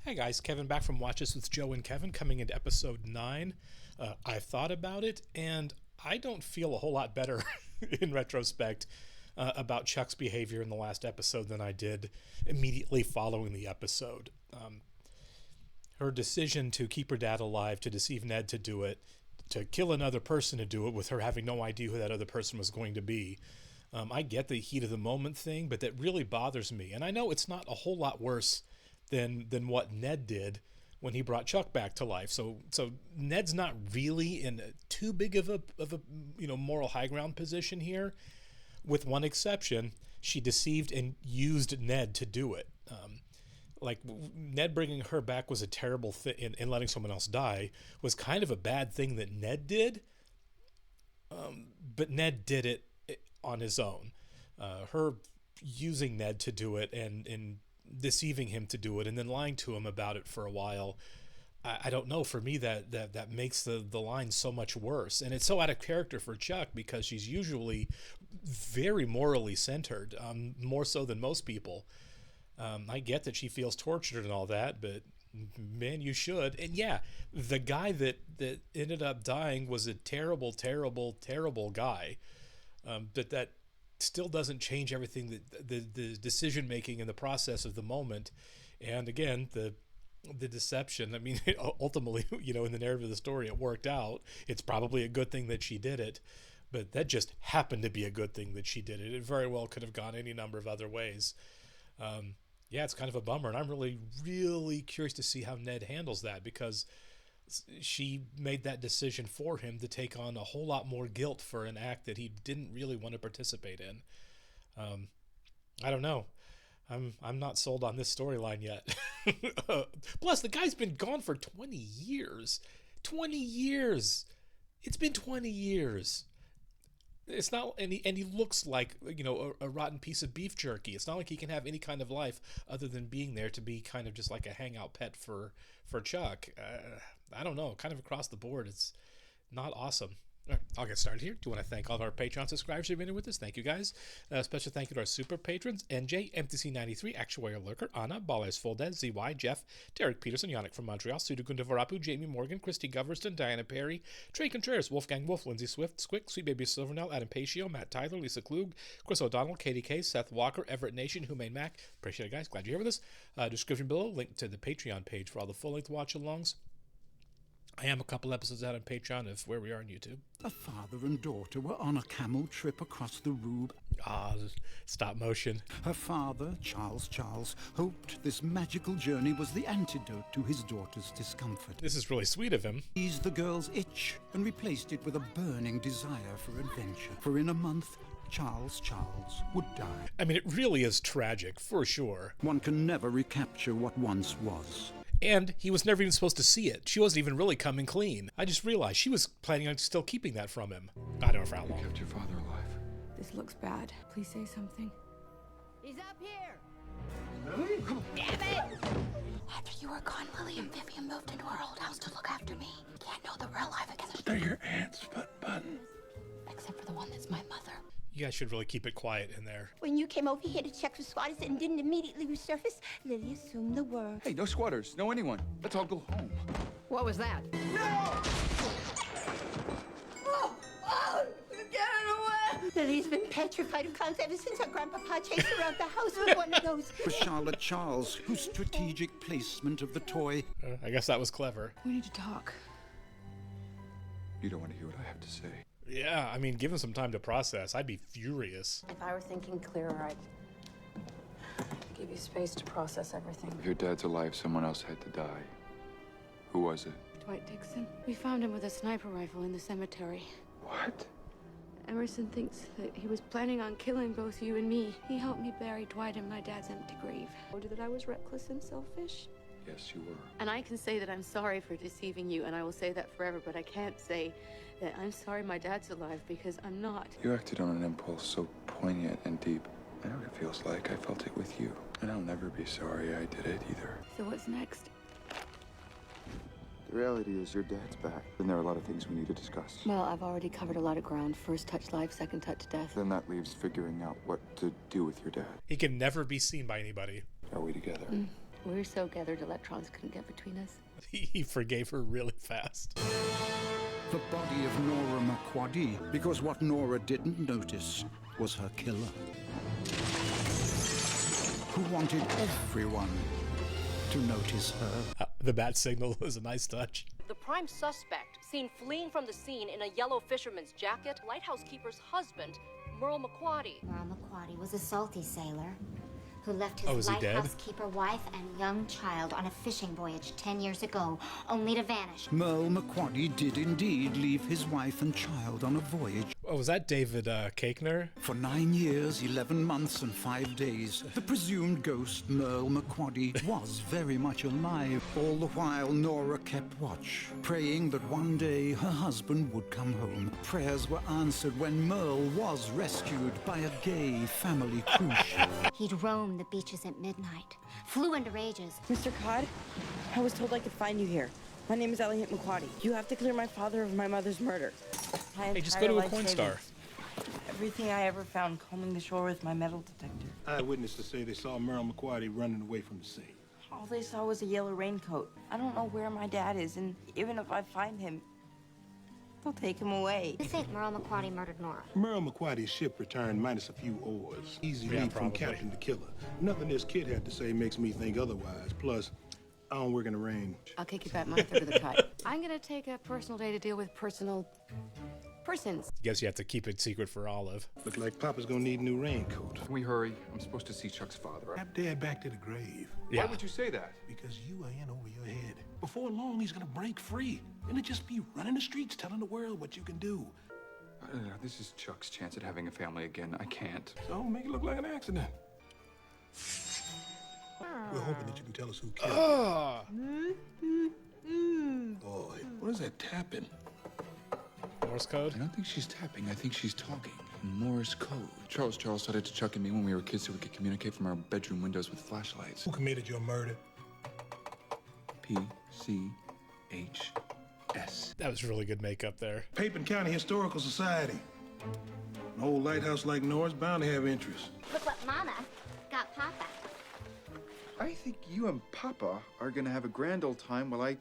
Hey guys, Kevin back from Watch This with Joe and Kevin, coming into episode 9. I thought about it, and I don't feel a whole lot better in retrospect about Chuck's behavior in the last episode than I did immediately following the episode. Her decision to keep her dad alive, to deceive Ned to do it, to kill another person to do it, with her having no idea who that other person was going to be. I get the heat of the moment thing, but that really bothers me. And I know it's not a whole lot worse than what Ned did when he brought Chuck back to life. So Ned's not really in too big of a moral high ground position here, with one exception. She deceived and used Ned to do it. Ned bringing her back was a terrible thing, and letting someone else die was kind of a bad thing that Ned did. But Ned did it on his own. Her using Ned to do it and deceiving him to do it and then lying to him about it for a while, I don't know, for me that makes the line so much worse. And it's so out of character for Chuck, because she's usually very morally centered, more so than most people. I get that she feels tortured and all that, but man, you should. And yeah, the guy that ended up dying was a terrible, terrible, terrible guy. But that still doesn't change everything, that the decision making and the process of the moment. And again, the deception. I mean, ultimately, in the narrative of the story, it worked out. It's probably a good thing that she did it, but that just happened to be a good thing that she did it. It very well could have gone any number of other ways. Yeah, it's kind of a bummer, and I'm really, really curious to see how Ned handles that, because she made that decision for him to take on a whole lot more guilt for an act that he didn't really want to participate in. I don't know. I'm not sold on this storyline yet. Plus, the guy's been gone for 20 years. 20 years. It's been 20 years. It's not, and he looks like, a rotten piece of beef jerky. It's not like he can have any kind of life other than being there to be kind of just like a hangout pet for Chuck. I don't know, kind of across the board, it's not awesome. All right, I'll get started here. Do want to thank all of our Patreon subscribers who've been here with us. Thank you, guys. Special thank you to our super patrons: NJ, MTC93, Actuarial Lurker, Anna, Ballers Full ZY, Jeff, Derek Peterson, Yannick from Montreal, Sudagunda Varapu, Jamie Morgan, Christy Goverston, Diana Perry, Trey Contreras, Wolfgang Wolf, Lindsay Swift, Squick, Sweet Baby Silvernell, Adam Pacio, Matt Tyler, Lisa Klug, Chris O'Donnell, Katie K, Seth Walker, Everett Nation, Humane Mac. Appreciate it, guys. Glad you're here with us. Description below, link to the Patreon page for all the full-length watch-alongs. I am a couple episodes out on Patreon of where we are on YouTube. A father and daughter were on a camel trip across the Rube. Stop motion. Her father, Charles, hoped this magical journey was the antidote to his daughter's discomfort. This is really sweet of him. Eased the girl's itch and replaced it with a burning desire for adventure. For in a month, Charles would die. I mean, it really is tragic, for sure. One can never recapture what once was. And he was never even supposed to see it. She wasn't even really coming clean. I just realized she was planning on still keeping that from him. I don't know for how long. You kept your father alive. This looks bad. Please say something. He's up here! Lily? Damn it! After you were gone, Lily and Vivian moved into our old house to look after me. Can't know that we're alive again. They're your aunts, button. Except for the one that's my mother. You guys should really keep it quiet in there. When you came over here to check for squatters and didn't immediately resurface, Lily assumed the worst. Hey, no squatters, no anyone. Let's all go home. What was that? No! Oh, get it away! Lily's been petrified of clowns ever since her grandpapa chased her around the house with one of those. For Charlotte Charles, whose strategic placement of the toy... I guess that was clever. We need to talk. You don't want to hear what I have to say. Yeah, I mean, give him some time to process. I'd be furious. If I were thinking clearer, I'd give you space to process everything. If your dad's alive, someone else had to die. Who was it? Dwight Dixon. We found him with a sniper rifle in the cemetery. What? Emerson thinks that he was planning on killing both you and me. He helped me bury Dwight in my dad's empty grave. Told you that I was reckless and selfish. Yes, you were. And I can say that I'm sorry for deceiving you, and I will say that forever, but I can't say that I'm sorry my dad's alive, because I'm not. You acted on an impulse so poignant and deep. I know what it feels like. I felt it with you. And I'll never be sorry I did it either. So what's next? The reality is your dad's back. And there are a lot of things we need to discuss. Well, I've already covered a lot of ground. First touch life, second touch death. Then that leaves figuring out what to do with your dad. He can never be seen by anybody. Are we together? We were so gathered electrons couldn't get between us. He forgave her really fast. The body of Nora McQuaddy, because what Nora didn't notice was her killer, who wanted everyone to notice her. The bat signal was a nice touch. The prime suspect, seen fleeing from the scene in a yellow fisherman's jacket, lighthouse keeper's husband, Merle McQuaddy. Merle McQuaddy was a salty sailor who left Oh, his is he dead? lighthouse keeper wife and young child on a fishing voyage 10 years ago, only to vanish. Merle McQuaddy did indeed leave his wife and child on a voyage. Oh, was that David Koechner? For 9 years, 11 months, and 5 days, the presumed ghost, Merle McQuaddy, was very much alive. All the while, Nora kept watch, praying that one day her husband would come home. Prayers were answered when Merle was rescued by a gay family cruise ship. He'd roam the beaches at midnight, flew into rages. Mr. Codd, I was told I could find you here. My name is Elliot McQuaddy. You have to clear my father of my mother's murder. Hey, just go to a coin star. Everything I ever found combing the shore with my metal detector. Eyewitnesses say they saw Merle McQuaddy running away from the scene. All they saw was a yellow raincoat. I don't know where my dad is, and even if I find him, they'll take him away. You think Merle McQuaddy murdered Nora? Merle McQuaddy's ship returned minus a few oars. Easy Yeah, lead from probably. captain to killer. Nothing this kid had to say makes me think otherwise. Plus, I don't work in the rain. I'll kick you back my third of the cut. I'm gonna take a personal day to deal with personal persons. Guess you have to keep it secret for Olive. Look like Papa's gonna need a new raincoat. Can we hurry? I'm supposed to see Chuck's father. Tap Dad back to the grave. Yeah. Why would you say that? Because you are in over your head. Before long, he's gonna break free. And it just be running the streets telling the world what you can do. This is Chuck's chance at having a family again. I can't. So make it look like an accident. We're hoping that you can tell us who killed him. Boy, what is that tapping? Morse code? I don't think she's tapping. I think she's talking. Morse code. Charles taught it to Chuck and me when we were kids so we could communicate from our bedroom windows with flashlights. Who committed your murder? P-C-H-S. That was really good makeup there. Papin County Historical Society. An old lighthouse like Nora's bound to have interest. Look what Mama got Papa. I think you and Papa are gonna have a grand old time while I,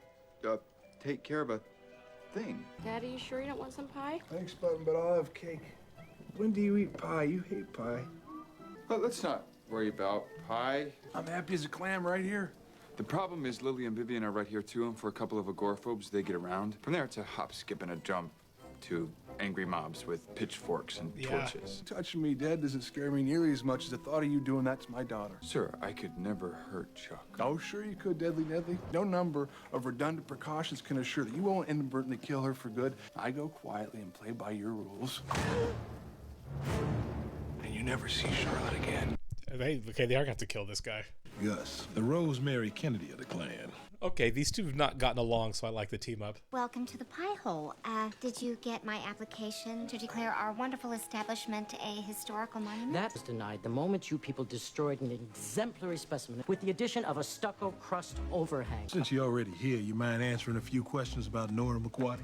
take care of a thing. Daddy, you sure you don't want some pie? Thanks, Button, but I'll have cake. When do you eat pie? You hate pie. Well, let's not worry about pie. I'm happy as a clam right here. The problem is Lily and Vivian are right here too, and for a couple of agoraphobes, they get around. From there, it's a hop, skip, and a jump to angry mobs with pitchforks and torches. Touching me dead doesn't scare me nearly as much as the thought of you doing that to my daughter. Sir, I could never hurt Chuck. Oh, sure you could, Deadly. No number of redundant precautions can assure that you won't inadvertently kill her for good. I go quietly and play by your rules. And you never see Charlotte again. They are gonna have to kill this guy. Gus, the Rosemary Kennedy of the clan. Okay, these two have not gotten along, so I like the team up. Welcome to the Pie Hole. Did you get my application to declare our wonderful establishment a historical monument? That was denied the moment you people destroyed an exemplary specimen with the addition of a stucco crust overhang. Since you're already here, you mind answering a few questions about Nora McQuaddy?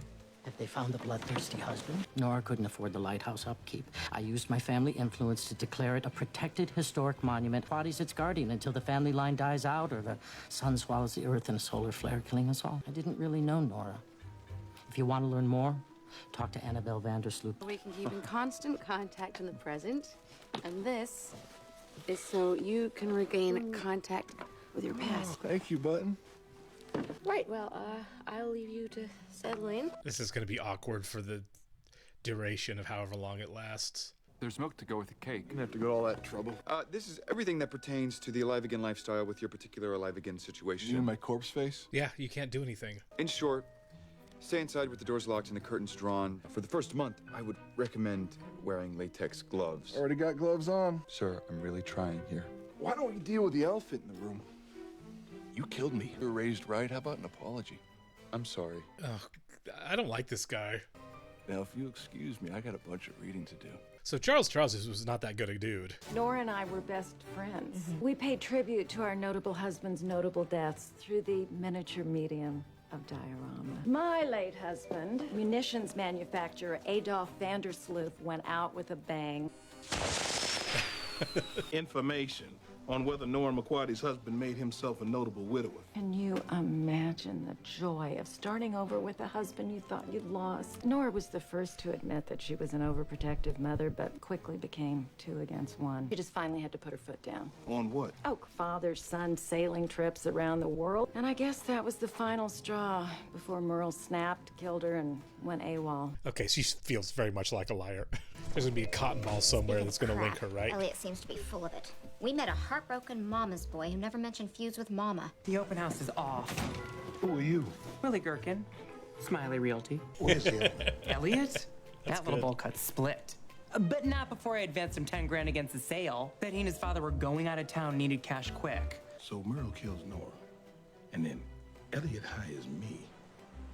Have they found the bloodthirsty husband? Nora couldn't afford the lighthouse upkeep. I used my family influence to declare it a protected historic monument. Body's its guardian until the family line dies out or the sun swallows the earth in a solar flare, killing us all. I didn't really know Nora. If you want to learn more, talk to Annabelle Vandersloot. We can keep in constant contact in the present, and this is so you can regain contact with your past. Thank you, Button. Right, well, I'll leave you to settle in. This is gonna be awkward for the duration of however long it lasts. There's milk to go with the cake. Didn't have to go to all that trouble. This is everything that pertains to the Alive Again lifestyle with your particular Alive Again situation. You and my corpse face? Yeah, you can't do anything. In short, stay inside with the doors locked and the curtains drawn. For the first month, I would recommend wearing latex gloves. Already got gloves on. Sir, I'm really trying here. Why don't you deal with the elephant in the room? You killed me. You were raised right. How about an apology? I'm sorry. Ugh, I don't like this guy. Now, if you excuse me, I got a bunch of reading to do. So Charles was not that good a dude. Nora and I were best friends. We paid tribute to our notable husband's notable deaths through the miniature medium of diorama. My late husband, munitions manufacturer Adolf Vandersloot, went out with a bang. Information. on whether Nora McQuarrie's husband made himself a notable widower. Can you imagine the joy of starting over with a husband you thought you'd lost? Nora was the first to admit that she was an overprotective mother, but quickly became 2 against 1. She just finally had to put her foot down. On what? Oh, father-son sailing trips around the world. And I guess that was the final straw before Merle snapped, killed her, and went AWOL. Okay, she feels very much like a liar. There's gonna be a cotton ball somewhere that's gonna link her, right? Elliot seems to be full of it. We met a heartbroken mama's boy who never mentioned feuds with mama. The open house is off. Who are you? Willie Gherkin, Smiley Realty. Where's he? Elliot? That little good. bowl cut split. But not before I advanced him 10 grand against the sale. That he and his father were going out of town, needed cash quick. So Merle kills Nora, and then Elliot hires me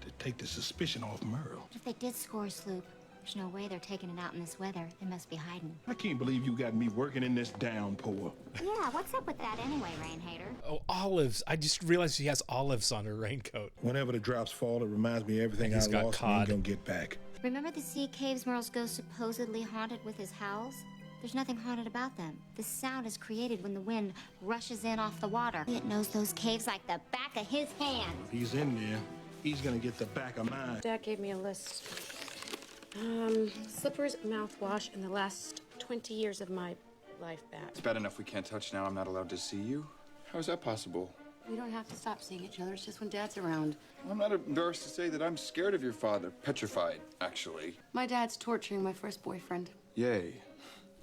to take the suspicion off Merle. If they did score a sloop, there's no way they're taking it out in this weather. They must be hiding. I can't believe you got me working in this downpour. Yeah, what's up with that anyway, Rain Hater? Oh, olives. I just realized she has olives on her raincoat. Whenever the drops fall, it reminds me of everything I He's got lost cod. and ain't gonna get back. Remember the sea caves Merle's ghost supposedly haunted with his howls? There's nothing haunted about them. The sound is created when the wind rushes in off the water. Elliot knows those caves like the back of his hand. If he's in there, he's gonna get the back of mine. Dad gave me a list. Slippers, mouthwash, and the last 20 years of my life back. It's bad enough we can't touch now. I'm not allowed to see you. How is that possible? We don't have to stop seeing each other. It's just when Dad's around. I'm not embarrassed to say that I'm scared of your father. Petrified, actually. My dad's torturing my first boyfriend. Yay.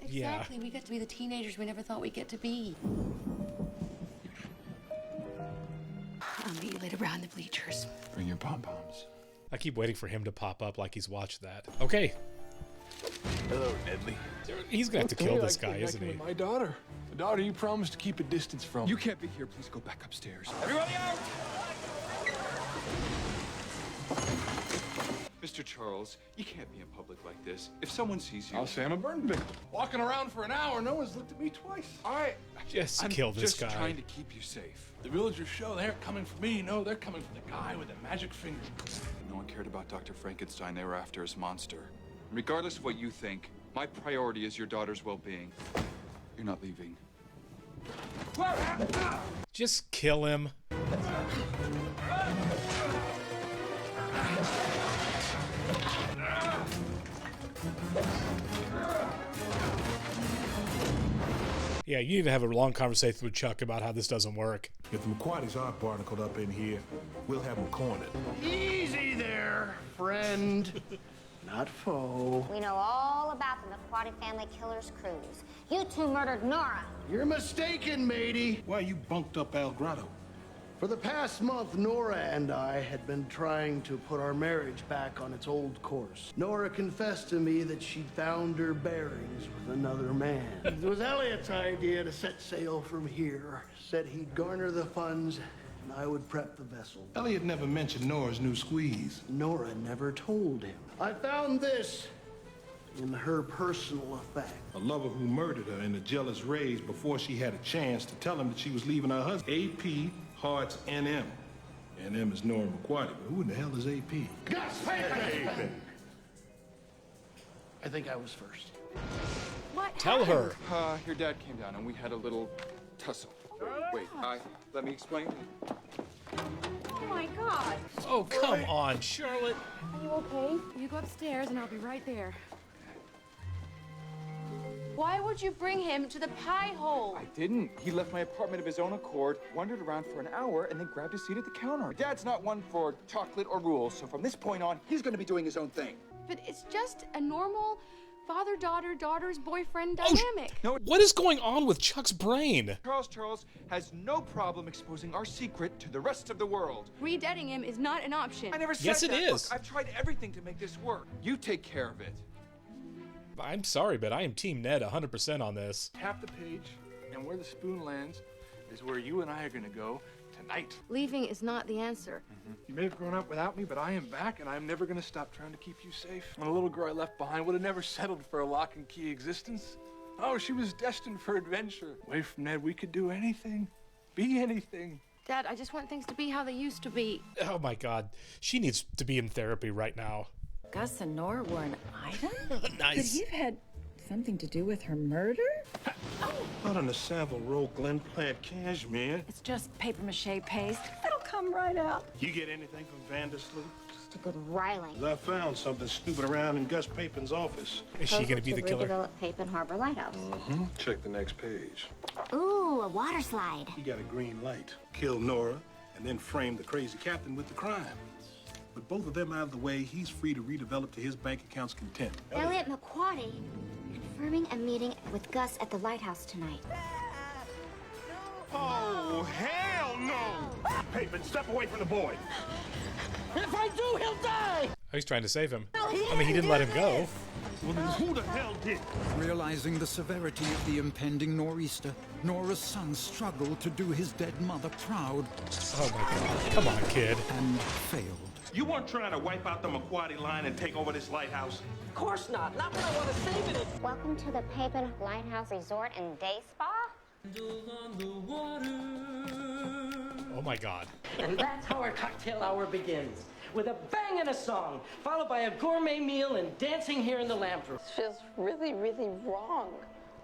Exactly. We get to be the teenagers we never thought we'd get to be. I'll meet you later around the bleachers. Bring your pom-poms. I keep waiting for him to pop up like he's watched that. Okay. Hello, Nedley. He's gonna have to kill this guy, isn't he? With my daughter. The daughter you promised to keep a distance from. You can't be here. Please go back upstairs. Everybody out! Mr. Charles, you can't be in public like this. If someone sees you... I'll say I'm a burn victim. Walking around for an hour, no one's looked at me twice. All right. Just kill this guy. I'm just trying to keep you safe. The villagers show they aren't coming for me. No, they're coming for the guy with the magic finger. No one cared about Dr. Frankenstein. They were after his monster. Regardless of what you think, my priority is your daughter's well-being. You're not leaving. Just kill him. Yeah, you need to have a long conversation with Chuck about how this doesn't work. If the McQuarries are barnacled up in here, we'll have them cornered. Easy there, friend. Not foe. We know all about the McQuarrie family killer's cruise. You two murdered Nora. You're mistaken, matey. Why you bunked up Al Grotto? For the past month, Nora and I had been trying to put our marriage back on its old course. Nora confessed to me that she'd found her bearings with another man. It was Elliot's idea to set sail from here. Said he'd garner the funds and I would prep the vessel. Elliot never mentioned Nora's new squeeze. Nora never told him. I found this in her personal effect. A lover who murdered her in a jealous rage before she had a chance to tell him that she was leaving her husband. AP Hearts NM. NM is Nora McQuarrie, but who in the hell is AP? Hey. I think I was first. What? Tell her. Your dad came down and we had a little tussle. Wait, let me explain. Oh my God. Oh, come on, Charlotte. Are you okay? You go upstairs and I'll be right there. Why would you bring him to the pie hole? I didn't. He left my apartment of his own accord, wandered around for an hour, and then grabbed a seat at the counter. Dad's not one for chocolate or rules, so from this point on, he's going to be doing his own thing. But it's just a normal father-daughter, daughter's boyfriend dynamic. No, What is going on with Chuck's brain? Charles has no problem exposing our secret to the rest of the world. Redeading him is not an option. I never said Yes, that. it is. Look, I've tried everything to make this work. You take care of it. I'm sorry, but I am Team Ned 100% on this. Tap the page, and where the spoon lands is where you and I are gonna go tonight. Leaving is not the answer. You may have grown up without me, but I am back, and I'm never gonna stop trying to keep you safe. And the little girl I left behind would have never settled for a lock and key existence. Oh, she was destined for adventure. Away from Ned, we could do anything, be anything. Dad, I just want things to be how they used to be. Oh my God. She needs to be in therapy right now. Gus and Nora were an item? Nice. Could he have had something to do with her murder? Not on the Savile Row Glen Plant cashmere. It's just paper mache paste. It'll come right out. You get anything from Vandersloot? Just a good riling. I found something snooping around in Gus Papin's office. Is she going to be the killer? Redevelop Papin Harbor Lighthouse. Check the next page. Ooh, a water slide. He got a green light. Kill Nora, and then frame the crazy captain with the crime. With both of them out of the way, he's free to redevelop to his bank account's content. Elliot McQuarrie confirming a meeting with Gus at the lighthouse tonight. Oh, hell no! Papin, step away from the boy. If I do, he'll die! Oh, he's trying to save him. I mean, he didn't let him go. Well, then who the hell did? Realizing the severity of the impending nor'easter, Nora's son struggled to do his dead mother proud. Oh my God. Come on, kid. And failed. You weren't trying to wipe out the McQuarrie line and take over this lighthouse? Of course not. Not when I want to save it. Welcome to the Papin Lighthouse Resort and Day Spa. Oh my God. And that's how our cocktail hour begins. With a bang and a song, followed by a gourmet meal and dancing here in the lamp room. This feels really, really wrong.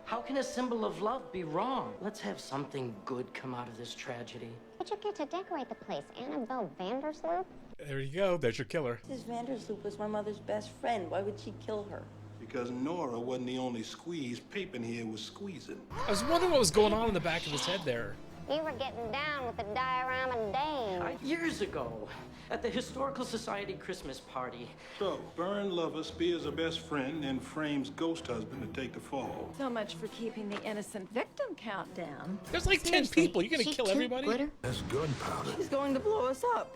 How can a symbol of love be wrong? Let's have something good come out of this tragedy. What'd you get to decorate the place? Annabelle Vandersloot? There you go. There's your killer. This Vandersloot was my mother's best friend. Why would she kill her? Because Nora wasn't the only squeeze Papin here was squeezing. I was wondering what was going on in the back of his head there. You were getting down with the diorama dame. Years ago, at the Historical Society Christmas party. So, Byrne lover spears her best friend and frames ghost husband to take the fall. So much for keeping the innocent victim count down. There's like 10 people. You're going to kill everybody? Glitter? That's gunpowder. She's going to blow us up.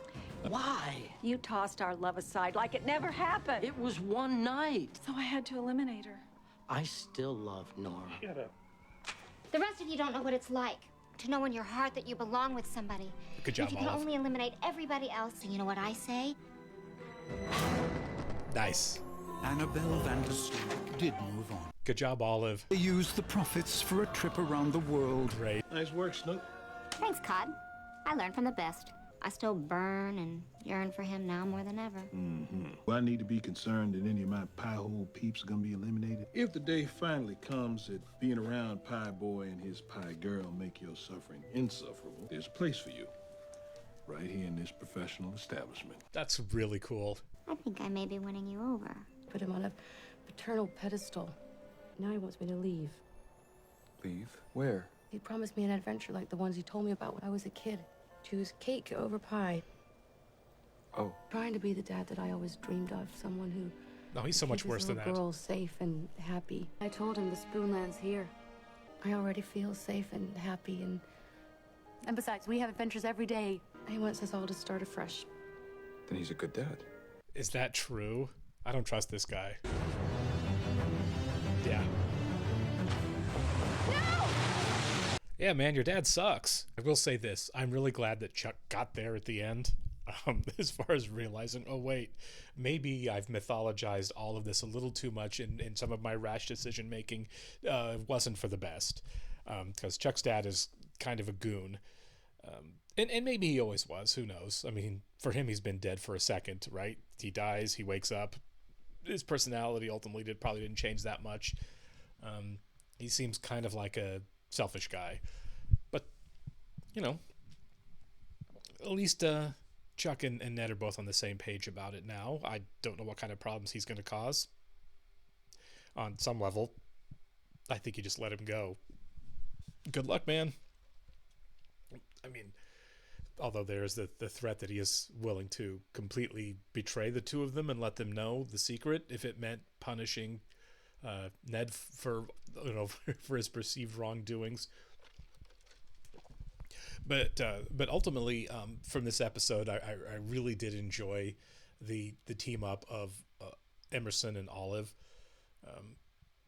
Why? You tossed our love aside like it never happened. It was one night. So I had to eliminate her. I still love Nora. Shut up. The rest of you don't know what it's like to know in your heart that you belong with somebody. Good job, If you can Olive. only eliminate everybody else, so you know what I say? Nice. Annabelle Vandersloot did move on. Good job, Olive. They used the profits for a trip around the world. Great. Nice work, Snoop. Thanks, Cod. I learned from the best. I still burn and yearn for him now more than ever. Well, I need to be concerned that any of my pie hole peeps are gonna be eliminated. If the day finally comes that being around Pie Boy and his Pie Girl make your suffering insufferable, there's a place for you. Right here in this professional establishment. That's really cool. I think I may be winning you over. Put him on a paternal pedestal. Now he wants me to leave. Leave? Where? He promised me an adventure like the ones he told me about when I was a kid. Choose cake over pie. Oh. Trying to be the dad that I always dreamed of. Someone who... No, he's so much worse than that. Girl safe and happy. I told him the Spoonland's here. I already feel safe and happy and besides, we have adventures every day. He wants us all to start afresh. Then he's a good dad. Is that true? I don't trust this guy. Yeah. Yeah, man, your dad sucks. I will say this. I'm really glad that Chuck got there at the end. As far as realizing, oh, wait, maybe I've mythologized all of this a little too much in some of my rash decision-making. Wasn't for the best. Because Chuck's dad is kind of a goon. And maybe he always was. Who knows? I mean, for him, he's been dead for a second, right? He dies, he wakes up. His personality ultimately probably didn't change that much. He seems kind of like a selfish guy, but you know, at least Chuck and Ned are both on the same page about it now. I don't know what kind of problems he's going to cause. On some level, I think you just let him go. Good luck, man. I mean, although there's the threat that he is willing to completely betray the two of them and let them know the secret if it meant punishing Ned for for his perceived wrongdoings. But ultimately, from this episode, I really did enjoy the team up of Emerson and Olive.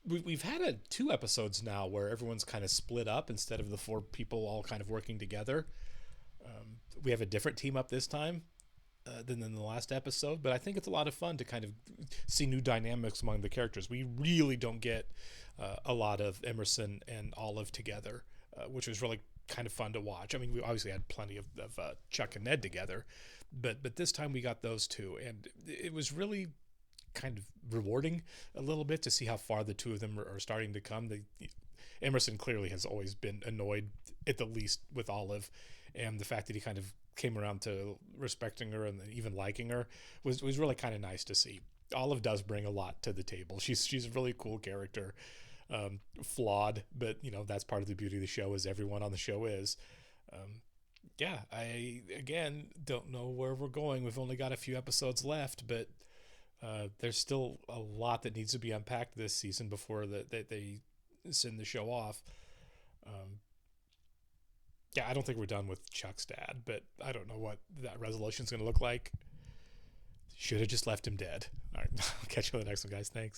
We've had 2 episodes now where everyone's kind of split up instead of the 4 people all kind of working together. We have a different team up this time than in the last episode, but I think it's a lot of fun to kind of see new dynamics among the characters. We really don't get a lot of Emerson and Olive together, which was really kind of fun to watch. I mean, we obviously had plenty of Chuck and Ned together, but this time we got those 2, and it was really kind of rewarding a little bit to see how far the 2 of them are starting to come. Emerson clearly has always been annoyed, at the least, with Olive, and the fact that he kind of came around to respecting her and even liking her was really kind of nice to see. Olive does bring a lot to the table. She's a really cool character, flawed, but that's part of the beauty of the show, as everyone on the show is. Yeah, I again don't know where we're going. We've only got a few episodes left, but there's still a lot that needs to be unpacked this season before they send the show off. Yeah, I don't think we're done with Chuck's dad, but I don't know what that resolution is going to look like. Should have just left him dead. All right, I'll catch you on the next one, guys. Thanks.